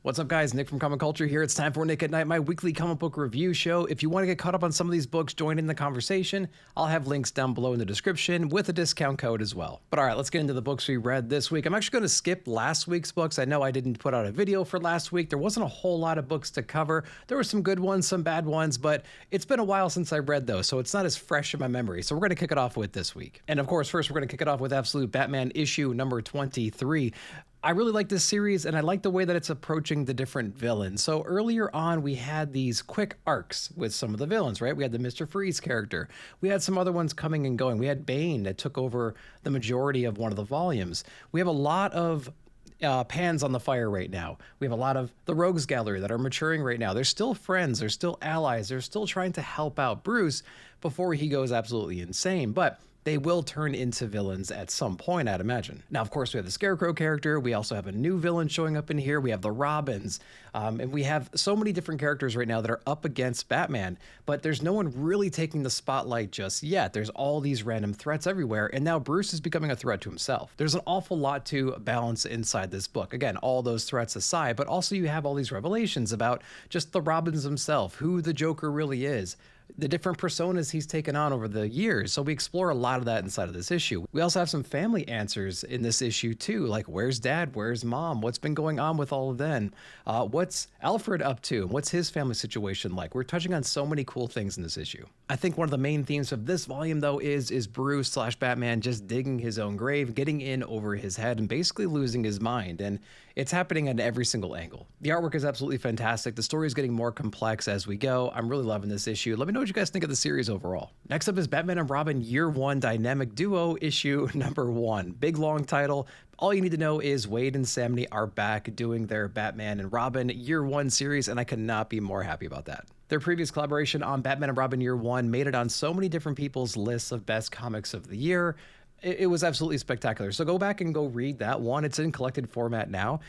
What's up, guys? Nick from Comic Culture here. It's time for Nick at Night, my weekly comic book review show. If you want to get caught up on some of these books, join in the conversation. I'll have links down below in the description with a discount code as well. But all right, let's get into the books we read this week. I'm actually going to skip last week's books. I know I didn't put out a video for last week. There wasn't a whole lot of books to cover. There were some good ones, some bad ones, but it's been a while since I read those, so it's not as fresh in my memory. So we're going to kick it off with this week. And of course, first we're going to kick it off with Absolute Batman issue number 23. I really like this series, and I like the way that it's approaching the different villains. So earlier on, we had these quick arcs with some of the villains, right? We had the Mr. Freeze character. We had some other ones coming and going. We had Bane that took over the majority of one of the volumes. We have a lot of pans on the fire right now. We have a lot of the Rogues Gallery that are maturing right now. They're still friends. They're still allies. They're still trying to help out Bruce before he goes absolutely insane. But they will turn into villains at some point, I'd imagine. Now, of course, we have the Scarecrow character. We also have a new villain showing up in here. We have the Robins. And we have so many different characters right now that are up against Batman, but there's no one really taking the spotlight just yet. There's all these random threats everywhere, and now Bruce is becoming a threat to himself. There's an awful lot to balance inside this book. Again, all those threats aside, but also you have all these revelations about just the Robins himself, who the Joker really is, the different personas he's taken on over the years. So we explore a lot of that inside of this issue. We also have some family answers in this issue too, like where's dad, where's mom, what's been going on with all of them, what's Alfred up to, what's his family situation like. We're touching on so many cool things in this issue. I think one of the main themes of this volume though is Bruce / Batman just digging his own grave, getting in over his head and basically losing his mind. And it's happening at every single angle. The artwork is absolutely fantastic. The story is getting more complex as we go. I'm really loving this issue. Let me know what you guys think of the series overall. Next up is Batman and Robin Year 1 Dynamic Duo issue number 1. Big long title. All you need to know is Wade and Samney are back doing their Batman and Robin Year 1 series, and I could not be more happy about that. Their previous collaboration on Batman and Robin Year 1 made it on so many different people's lists of best comics of the year. It was absolutely spectacular. So go back and go read that one. It's in collected format now.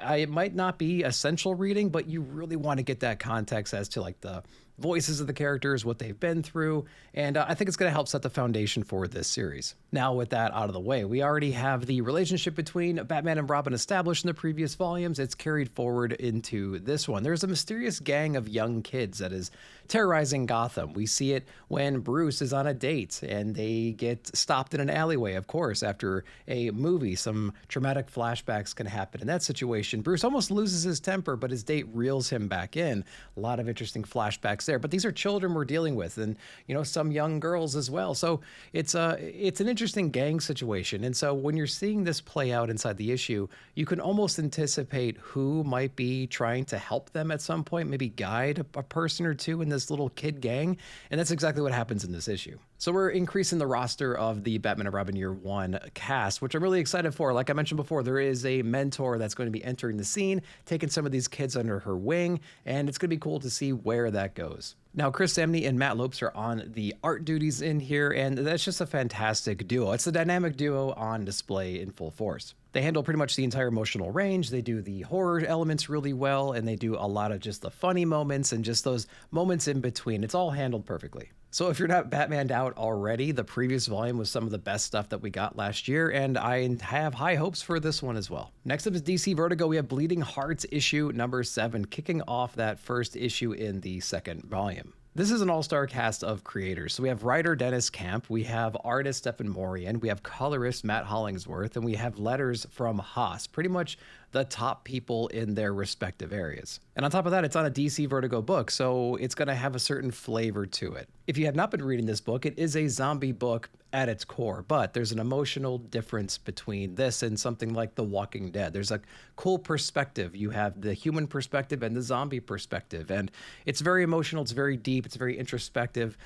It might not be essential reading, but you really want to get that context as to like the voices of the characters, what they've been through, and I think it's going to help set the foundation for this series. Now with that out of the way, we already have the relationship between Batman and Robin established in the previous volumes. It's carried forward into this one. There's a mysterious gang of young kids that is terrorizing Gotham. We see it when Bruce is on a date and they get stopped in an alleyway, of course, after a movie. Some traumatic flashbacks can happen in that situation. Bruce almost loses his temper, but his date reels him back in. A lot of interesting flashbacks there, but these are children we're dealing with, and some young girls as well. So it's an interesting gang situation. And so when you're seeing this play out inside the issue, you can almost anticipate who might be trying to help them at some point, maybe guide a person or two in this little kid gang. And that's exactly what happens in this issue. So we're increasing the roster of the Batman and Robin Year 1 cast, which I'm really excited for. Like I mentioned before, there is a mentor that's going to be entering the scene, taking some of these kids under her wing, and it's going to be cool to see where that goes. Now, Chris Samney and Matt Lopes are on the art duties in here, and that's just a fantastic duo. It's a dynamic duo on display in full force. They handle pretty much the entire emotional range. They do the horror elements really well, and they do a lot of just the funny moments and just those moments in between. It's all handled perfectly. So if you're not Batmaned out already, the previous volume was some of the best stuff that we got last year, and I have high hopes for this one as well. Next up is DC Vertigo. We have Bleeding Hearts issue number 7, kicking off that first issue in the second volume. This is an all-star cast of creators. So we have writer Dennis Camp, we have artist Stephen Morian, we have colorist Matt Hollingsworth, and we have letters from Haas, pretty much the top people in their respective areas. And on top of that, it's on a DC Vertigo book, so it's going to have a certain flavor to it. If you have not been reading this book, it is a zombie book at its core, but there's an emotional difference between this and something like The Walking Dead. There's a cool perspective. You have the human perspective and the zombie perspective, and it's very emotional, it's very deep, it's very introspective.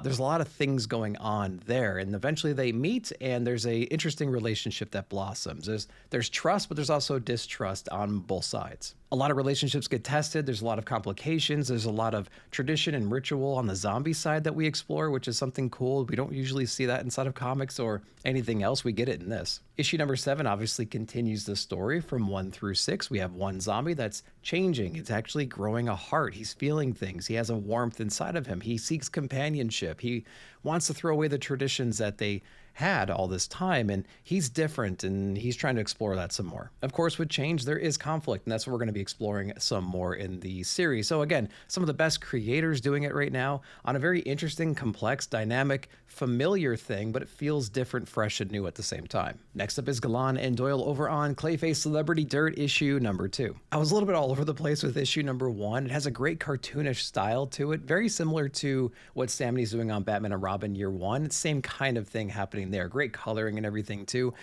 There's a lot of things going on there, and eventually they meet, and there's a interesting relationship that blossoms. There's trust, but there's also distrust on both sides. A lot of relationships get tested. There's a lot of complications. There's a lot of tradition and ritual on the zombie side that we explore, which is something cool. We don't usually see that inside of comics or anything else. We get it in this. Issue number 7 obviously continues the story from 1 through 6. We have one zombie that's changing. It's actually growing a heart. He's feeling things. He has a warmth inside of him. He seeks companionship. He wants to throw away the traditions that they had all this time, and he's different and he's trying to explore that some more. Of course, with change, there is conflict, and that's what we're going to be exploring some more in the series. So again, some of the best creators doing it right now on a very interesting, complex, dynamic, familiar thing, but it feels different, fresh, and new at the same time. Next up is Galan and Doyle over on Clayface Celebrity Dirt issue number 2. I was a little bit all over the place with issue number 1. It has a great cartoonish style to it, very similar to what Sam Neill's doing on Batman and Robin Year 1. Same kind of thing happening there. Great coloring and everything too.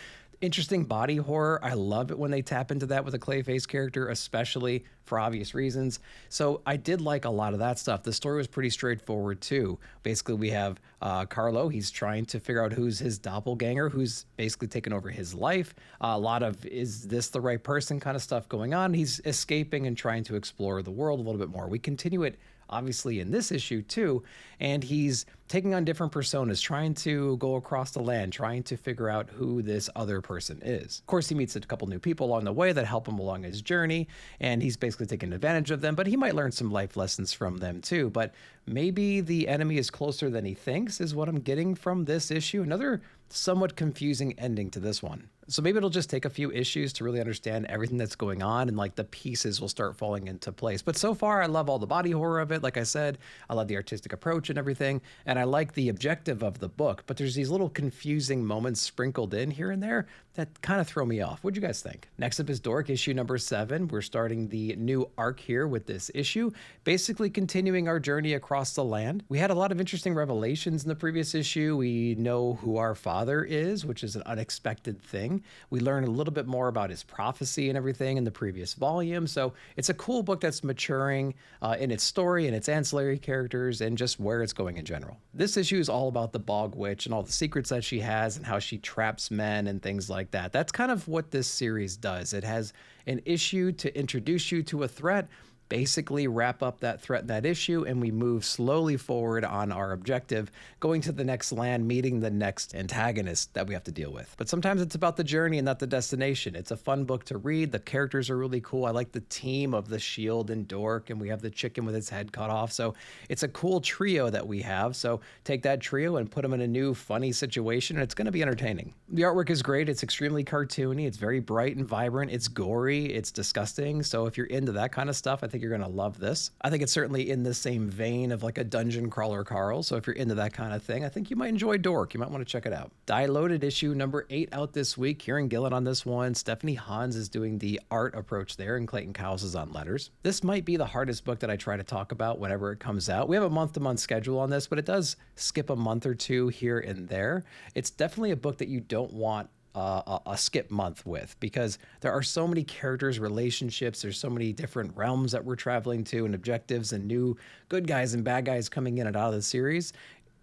Interesting body horror. I love it when they tap into that with a Clayface character, especially for obvious reasons. So I did like a lot of that stuff. The story was pretty straightforward too. Basically, we have Carlo. He's trying to figure out who's his doppelganger, who's basically taken over his life. A lot of, is this the right person kind of stuff going on. He's escaping and trying to explore the world a little bit more. We continue it obviously in this issue too, and he's taking on different personas, trying to go across the land, trying to figure out who this other person is. Of course, he meets a couple new people along the way that help him along his journey, and he's basically taking advantage of them, but he might learn some life lessons from them too. But maybe the enemy is closer than he thinks is what I'm getting from this issue. Another somewhat confusing ending to this one. So maybe it'll just take a few issues to really understand everything that's going on, and like the pieces will start falling into place. But so far, I love all the body horror of it. Like I said, I love the artistic approach and everything, and I like the objective of the book, but there's these little confusing moments sprinkled in here and there that kind of throw me off. What'd you guys think? Next up is Dork, issue number 7. We're starting the new arc here with this issue, basically continuing our journey across the land. We had a lot of interesting revelations in the previous issue. We know who our father is, which is an unexpected thing. We learn a little bit more about his prophecy and everything in the previous volume. So it's a cool book that's maturing in its story and its ancillary characters and just where it's going in general. This issue is all about the Bog Witch and all the secrets that she has and how she traps men and things like that. That's kind of what this series does. It has an issue to introduce you to a threat, basically wrap up that threat and that issue, and we move slowly forward on our objective, going to the next land, meeting the next antagonist that we have to deal with. But sometimes it's about the journey and not the destination. It's a fun book to read. The characters are really cool. I like the team of the Shield and Dork, and we have the chicken with its head cut off. So it's a cool trio that we have. So take that trio and put them in a new funny situation, and it's going to be entertaining. The artwork is great. It's extremely cartoony. It's very bright and vibrant. It's gory. It's disgusting. So if you're into that kind of stuff, I think you're going to love this. I think it's certainly in the same vein of like a dungeon crawler Carl. So if you're into that kind of thing, I think you might enjoy Dork. You might want to check it out. Die Loaded issue number 8 out this week. Kieran Gillen on this one. Stephanie Hans is doing the art approach there, and Clayton Cowles is on letters. This might be the hardest book that I try to talk about whenever it comes out. We have a month-to-month schedule on this, but it does skip a month or two here and there. It's definitely a book that you don't want a skip month with, because there are so many characters, relationships, there's so many different realms that we're traveling to and objectives and new good guys and bad guys coming in and out of the series.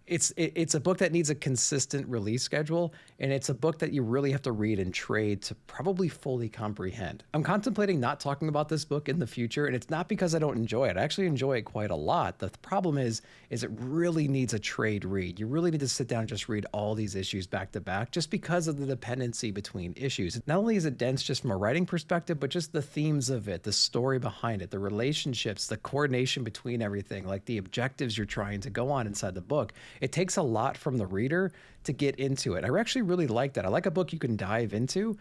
It's a book that needs a consistent release schedule, and it's a book that you really have to read and trade to probably fully comprehend. I'm contemplating not talking about this book in the future, and it's not because I don't enjoy it. I actually enjoy it quite a lot. The problem is it really needs a trade read. You really need to sit down and just read all these issues back to back, just because of the dependency between issues. Not only is it dense just from a writing perspective, but just the themes of it, the story behind it, the relationships, the coordination between everything, like the objectives you're trying to go on inside the book. It takes a lot from the reader to get into it. I actually really like that. I like a book you can dive into,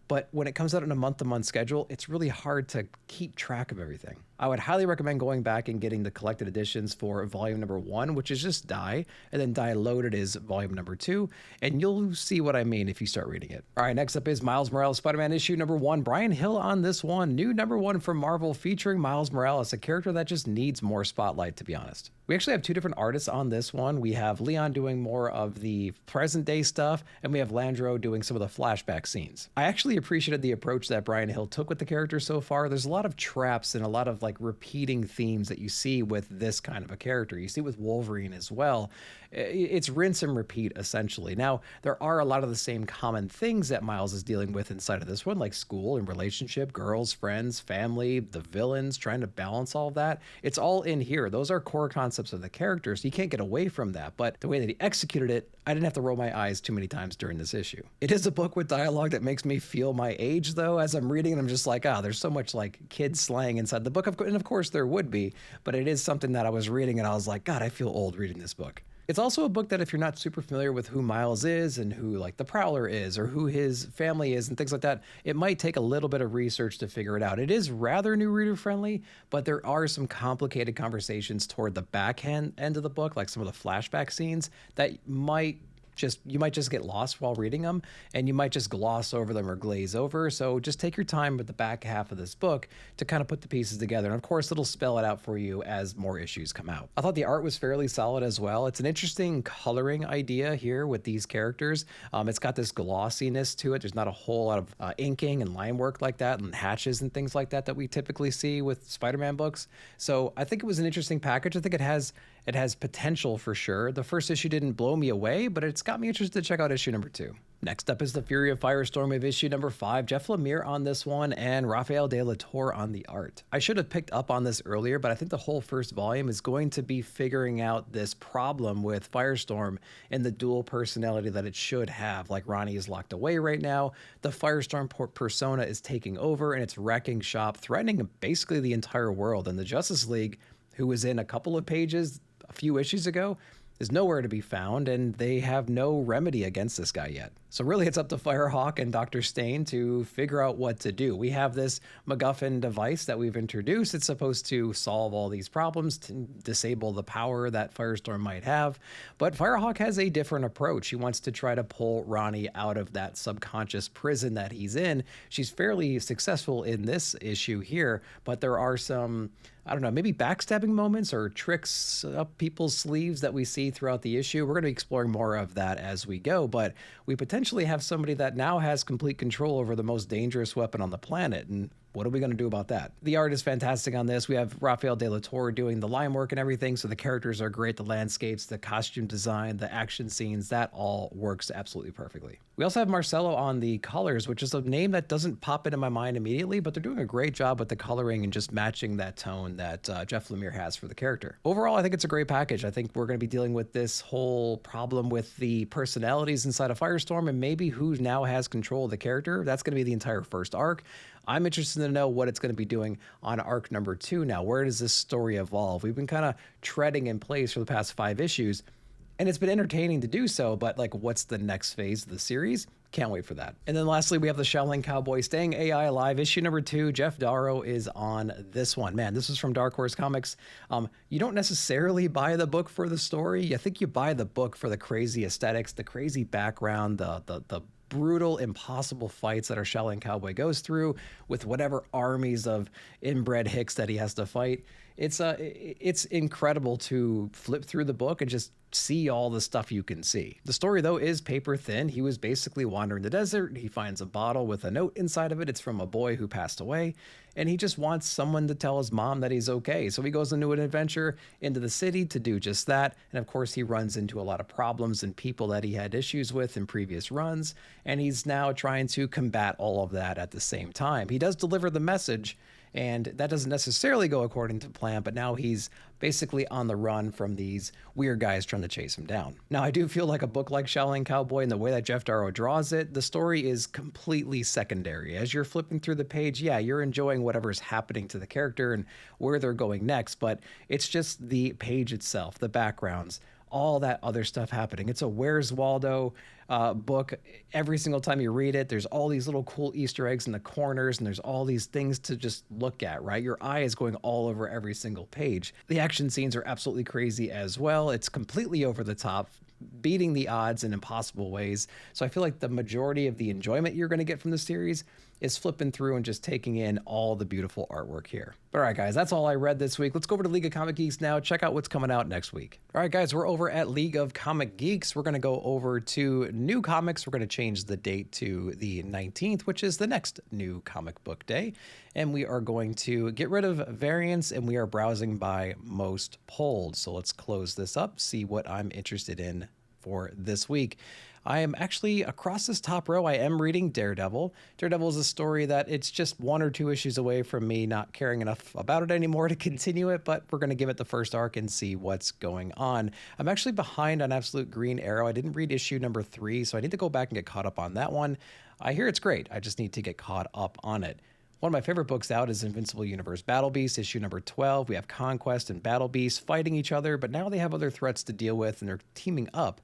but when it comes out on a month-to-month schedule, it's really hard to keep track of everything. I would highly recommend going back and getting the collected editions for volume number 1, which is just Die, and then Die Loaded is volume number 2, and you'll see what I mean if you start reading it. All right, next up is Miles Morales Spider-Man issue number 1. Brian Hill on this one. New number 1 from Marvel featuring Miles Morales, a character that just needs more spotlight, to be honest. We actually have 2 different artists on this one. We have Leon doing more of the present day stuff, and we have Landro doing some of the flashback scenes. I actually appreciated the approach that Brian Hill took with the character so far. There's a lot of traps and a lot of like repeating themes that you see with this kind of a character. You see with Wolverine as well. It's rinse and repeat essentially. Now, there are a lot of the same common things that Miles is dealing with inside of this one, like school and relationship, girls, friends, family, the villains, trying to balance all of that. It's all in here. Those are core concepts of the characters. You can't get away from that, but the way that he executed it, I didn't have to roll my eyes too many times during this issue. It is a book with dialogue that makes me feel my age, though. As I'm reading it, I'm just like, there's so much like kid slang inside the book. And of course there would be, but it is something that I was reading and I was like, God, I feel old reading this book. It's also a book that if you're not super familiar with who Miles is and who like the Prowler is or who his family is and things like that, it might take a little bit of research to figure it out. It is rather new reader friendly, but there are some complicated conversations toward the end of the book, like some of the flashback scenes that you might just get lost while reading them, and you might just gloss over them or glaze over. So just take your time with the back half of this book to kind of put the pieces together. And of course, it'll spell it out for you as more issues come out. I thought the art was fairly solid as well. It's an interesting coloring idea here with these characters. It's got this glossiness to it. There's not a whole lot of inking and line work like that and hatches and things like that we typically see with Spider-Man books. So I think it was an interesting package. I think it has potential for sure. The first issue didn't blow me away, but it's got me interested to check out issue number 2. Next up is the Fury of Firestorm of issue number 5. Jeff Lemire on this one and Rafael de la Torre on the art. I should have picked up on this earlier, but I think the whole first volume is going to be figuring out this problem with Firestorm and the dual personality that it should have. Like Ronnie is locked away right now. The Firestorm persona is taking over and it's wrecking shop, threatening basically the entire world. And the Justice League, who was in a couple of pages a few issues ago, is nowhere to be found, and they have no remedy against this guy yet. So really it's up to Firehawk and Dr. Stane to figure out what to do. We have this MacGuffin device that we've introduced. It's supposed to solve all these problems, to disable the power that Firestorm might have. But Firehawk has a different approach. She wants to try to pull Ronnie out of that subconscious prison that he's in. She's fairly successful in this issue here, but there are some, I don't know, maybe backstabbing moments or tricks up people's sleeves that we see throughout the issue. We're going to be exploring more of that as we go, but we potentially have somebody that now has complete control over the most dangerous weapon on the planet. And what are we going to do about that? The art is fantastic on this. We have Rafael de la Torre doing the line work and everything, so the characters are great. The landscapes, the costume design, the action scenes, that all works absolutely perfectly. We also have Marcelo on the colors, which is a name that doesn't pop into my mind immediately, but they're doing a great job with the coloring and just matching that tone that Jeff Lemire has for the character. Overall, I think it's a great package. I think we're going to be dealing with this whole problem with the personalities inside of Firestorm and maybe who now has control of the character. That's going to be the entire first arc. I'm interested to know what it's going to be doing on arc number 2 now. Where does this story evolve? We've been kind of treading in place for the past 5 issues, and it's been entertaining to do so, but like, what's the next phase of the series? Can't wait for that. And then lastly, we have the Shaolin Cowboy Staying AI Alive, issue number 2. Jeff Darrow is on this one. Man, this is from Dark Horse Comics. You don't necessarily buy the book for the story. I think you buy the book for the crazy aesthetics, the crazy background, the brutal, impossible fights that our Shaolin Cowboy goes through with whatever armies of inbred hicks that he has to fight. It's incredible to flip through the book and just see all the stuff you can see. The story, though, is paper thin. He was basically wandering the desert. He finds a bottle with a note inside of it. It's from a boy who passed away, and he just wants someone to tell his mom that he's okay. So he goes into an adventure into the city to do just that. And of course, he runs into a lot of problems and people that he had issues with in previous runs, and he's now trying to combat all of that at the same time. He does deliver the message, and that doesn't necessarily go according to plan, but now he's basically on the run from these weird guys trying to chase him down. Now, I do feel like a book like Shaolin Cowboy, and the way that Jeff Darrow draws it, the story is completely secondary. As you're flipping through the page, yeah, you're enjoying whatever's happening to the character and where they're going next, but it's just the page itself, the backgrounds, all that other stuff happening. It's a Where's Waldo book. Every single time you read it, there's all these little cool Easter eggs in the corners, and there's all these things to just look at, right? Your eye is going all over every single page. The action scenes are absolutely crazy as well. It's completely over the top, beating the odds in impossible ways. So I feel like the majority of the enjoyment you're going to get from the series is flipping through and just taking in all the beautiful artwork here. But all right, guys, that's all I read this week. Let's go over to League of Comic Geeks now. Check out what's coming out next week. All right, guys, we're over at League of Comic Geeks. We're going to go over to new comics. We're going to change the date to the 19th, which is the next new comic book day. And we are going to get rid of variants, and we are browsing by most pulled. So let's close this up, see what I'm interested in for this week. I am actually, across this top row, I am reading Daredevil. Daredevil is a story that it's just 1 or 2 issues away from me not caring enough about it anymore to continue it, but we're going to give it the first arc and see what's going on. I'm actually behind on Absolute Green Arrow. I didn't read issue number 3, so I need to go back and get caught up on that one. I hear it's great. I just need to get caught up on it. One of my favorite books out is Invincible Universe Battle Beast, issue number 12. We have Conquest and Battle Beast fighting each other, but now they have other threats to deal with, and they're teaming up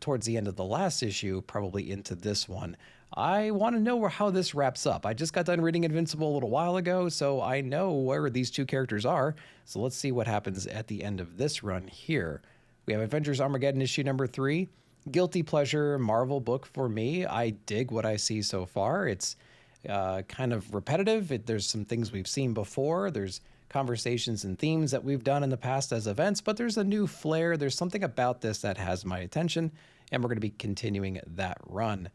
towards the end of the last issue, probably into this one. I want to know how this wraps up. I just got done reading Invincible a little while ago, so I know where these two characters are. So let's see what happens at the end of this run here. We have Avengers Armageddon issue number 3. Guilty pleasure Marvel book for me. I dig what I see so far. It's kind of repetitive. There's some things we've seen before. There's conversations and themes that we've done in the past as events, but there's a new flair. There's something about this that has my attention, and we're going to be continuing that run.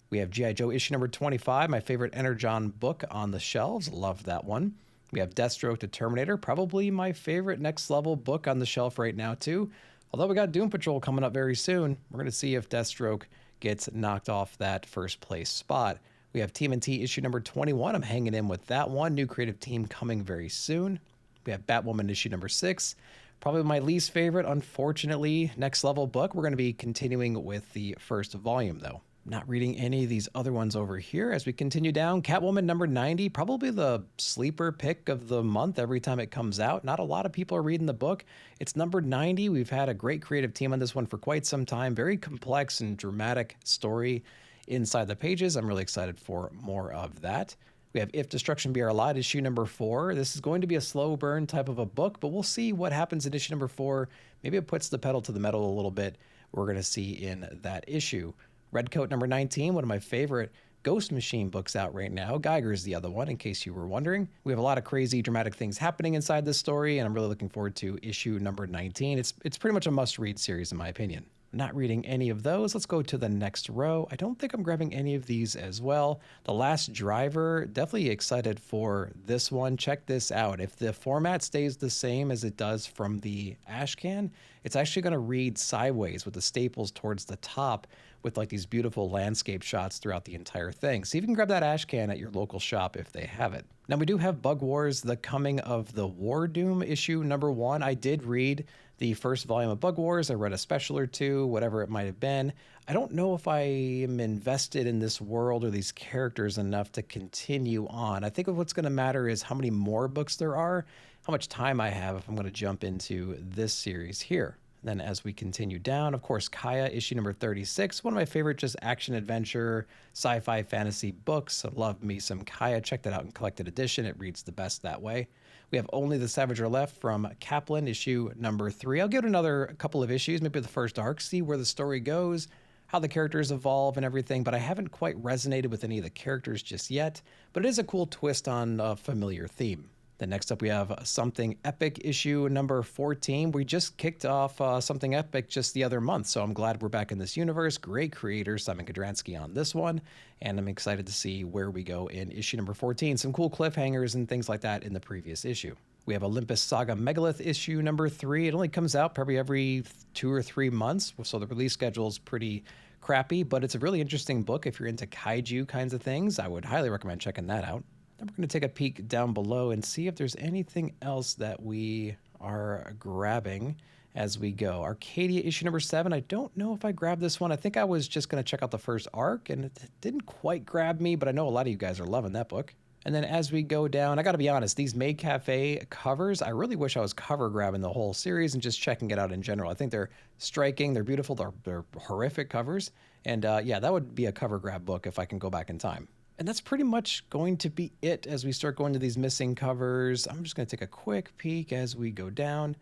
We have G.I. Joe issue number 25, my favorite Energon book on the shelves. Love that one. We have Deathstroke to Terminator, probably my favorite next level book on the shelf right now too. Although we got Doom Patrol coming up very soon, we're going to see if Deathstroke gets knocked off that first place spot. We have TMNT issue number 21. I'm hanging in with that one. New creative team coming very soon. We have Batwoman issue number 6. Probably my least favorite, unfortunately, next level book. We're going to be continuing with the first volume though. Not reading any of these other ones over here as we continue down. Catwoman number 90, probably the sleeper pick of the month every time it comes out. Not a lot of people are reading the book. It's number 90. We've had a great creative team on this one for quite some time. Very complex and dramatic story inside the pages. I'm really excited for more of that. We have If Destruction Be Our Lot, issue number 4. This is going to be a slow burn type of a book, but we'll see what happens in issue number 4. Maybe it puts the pedal to the metal a little bit. We're going to see in that issue. Redcoat number 19, one of my favorite Ghost Machine books out right now. Geiger's the other one, in case you were wondering. We have a lot of crazy, dramatic things happening inside this story, and I'm really looking forward to issue number 19. It's pretty much a must-read series, in my opinion. Not reading any of those. Let's go to the next row. I don't think I'm grabbing any of these as well. The Last Driver, definitely excited for this one. Check this out. If the format stays the same as it does from the Ashcan, it's actually going to read sideways with the staples towards the top with like these beautiful landscape shots throughout the entire thing. So you can grab that Ashcan at your local shop if they have it. Now we do have Bug Wars, The Coming of the War Doom issue number 1. I did read the first volume of Bug Wars. I read a special or two, whatever it might have been. I don't know if I am invested in this world or these characters enough to continue on. I think what's going to matter is how many more books there are, how much time I have if I'm going to jump into this series here. Then as we continue down, of course, Kaya, issue number 36, one of my favorite just action-adventure, sci-fi, fantasy books. I love me some Kaya. Check that out in collected edition. It reads the best that way. We have Only the Savage Are Left from Kaplan, issue number 3. I'll give it another couple of issues, maybe the first arc, see where the story goes, how the characters evolve and everything, but I haven't quite resonated with any of the characters just yet, but it is a cool twist on a familiar theme. Then next up we have Something Epic issue number 14. We just kicked off Something Epic just the other month, so I'm glad we're back in this universe. Great creator, Simon Kodransky on this one, and I'm excited to see where we go in issue number 14. Some cool cliffhangers and things like that in the previous issue. We have Olympus Saga Megalith issue number 3. It only comes out probably every 2 or 3 months, so the release schedule is pretty crappy, but it's a really interesting book if you're into kaiju kinds of things. I would highly recommend checking that out. Then we're going to take a peek down below and see if there's anything else that we are grabbing as we go. Arcadia issue number 7. I don't know if I grabbed this one. I think I was just going to check out the first arc, and it didn't quite grab me, but I know a lot of you guys are loving that book. And then as we go down, I got to be honest, these Maid Cafe covers, I really wish I was cover grabbing the whole series and just checking it out in general. I think they're striking, they're beautiful, they're horrific covers. And yeah, that would be a cover grab book if I can go back in time. And that's pretty much going to be it as we start going to these missing covers. I'm just going to take a quick peek as we go down.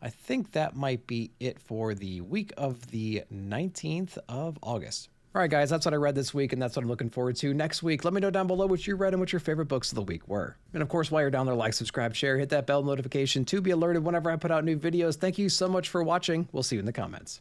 I think that might be it for the week of the 19th of August. All right, guys, that's what I read this week, and that's what I'm looking forward to next week. Let me know down below what you read and what your favorite books of the week were. And of course, while you're down there, like, subscribe, share, hit that bell notification to be alerted whenever I put out new videos. Thank you so much for watching. We'll see you in the comments.